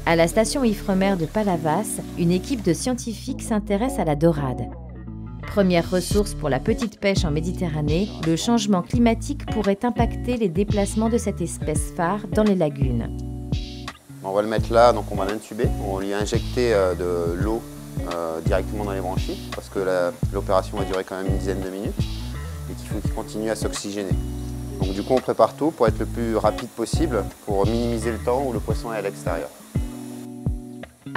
À la station Ifremer de Palavas, une équipe de scientifiques s'intéresse à la dorade. Première ressource pour la petite pêche en Méditerranée, le changement climatique pourrait impacter les déplacements de cette espèce phare dans les lagunes. On va le mettre là, donc on va l'intuber, on va lui injecter de l'eau directement dans les branchies parce que l'opération va durer quand même une dizaine de minutes et qu'il faut qu'il continue à s'oxygéner. Donc du coup on prépare tout pour être le plus rapide possible pour minimiser le temps où le poisson est à l'extérieur.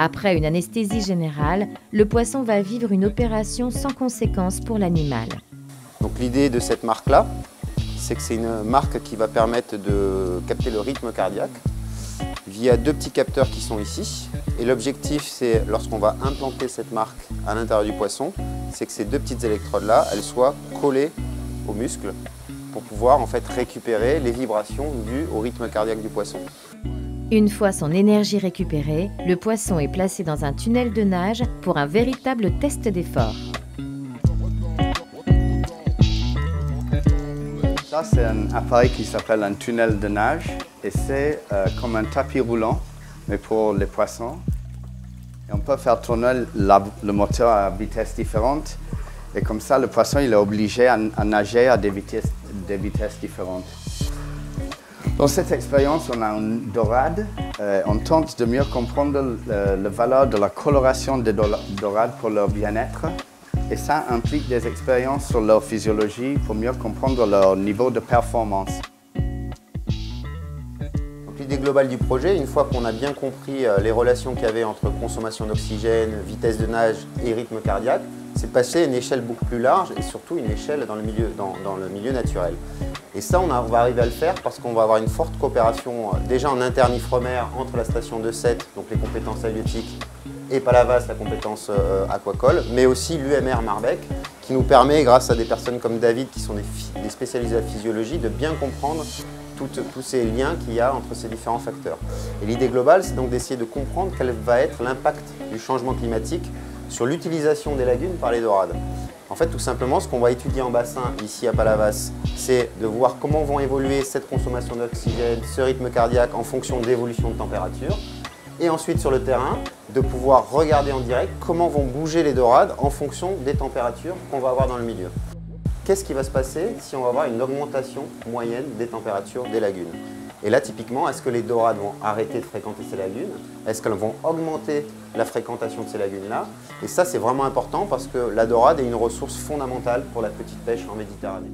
Après une anesthésie générale, le poisson va vivre une opération sans conséquence pour l'animal. Donc l'idée de cette marque-là, c'est que c'est une marque qui va permettre de capter le rythme cardiaque via deux petits capteurs qui sont ici. Et l'objectif, c'est lorsqu'on va implanter cette marque à l'intérieur du poisson, c'est que ces deux petites électrodes-là, elles soient collées au muscle pour pouvoir en fait récupérer les vibrations dues au rythme cardiaque du poisson. Une fois son énergie récupérée, le poisson est placé dans un tunnel de nage pour un véritable test d'effort. Ça, c'est un appareil qui s'appelle un tunnel de nage et c'est comme un tapis roulant, mais pour les poissons. Et on peut faire tourner le moteur à vitesse différente et comme ça, le poisson il est obligé à nager à des vitesses différentes. Dans cette expérience, on a une dorade. On tente de mieux comprendre la valeur de la coloration des dorades pour leur bien-être. Et ça implique des expériences sur leur physiologie pour mieux comprendre leur niveau de performance. L'idée globale du projet, une fois qu'on a bien compris les relations qu'il y avait entre consommation d'oxygène, vitesse de nage et rythme cardiaque, c'est passer à une échelle beaucoup plus large et surtout une échelle dans le milieu naturel. Et ça, on va arriver à le faire parce qu'on va avoir une forte coopération déjà en interne Ifremer entre la station de Sète, donc les compétences halieutiques, et Palavas, la compétence aquacole, mais aussi l'UMR Marbec, qui nous permet, grâce à des personnes comme David, qui sont des spécialistes de la physiologie, de bien comprendre tous ces liens qu'il y a entre ces différents facteurs. Et l'idée globale, c'est donc d'essayer de comprendre quel va être l'impact du changement climatique sur l'utilisation des lagunes par les dorades. En fait, tout simplement, ce qu'on va étudier en bassin, ici à Palavas, c'est de voir comment vont évoluer cette consommation d'oxygène, ce rythme cardiaque en fonction de l'évolution de température. Et ensuite, sur le terrain, de pouvoir regarder en direct comment vont bouger les dorades en fonction des températures qu'on va avoir dans le milieu. Qu'est-ce qui va se passer si on va avoir une augmentation moyenne des températures des lagunes? Et là, typiquement, est-ce que les dorades vont arrêter de fréquenter ces lagunes? Est-ce qu'elles vont augmenter la fréquentation de ces lagunes-là? Et ça, c'est vraiment important parce que la dorade est une ressource fondamentale pour la petite pêche en Méditerranée.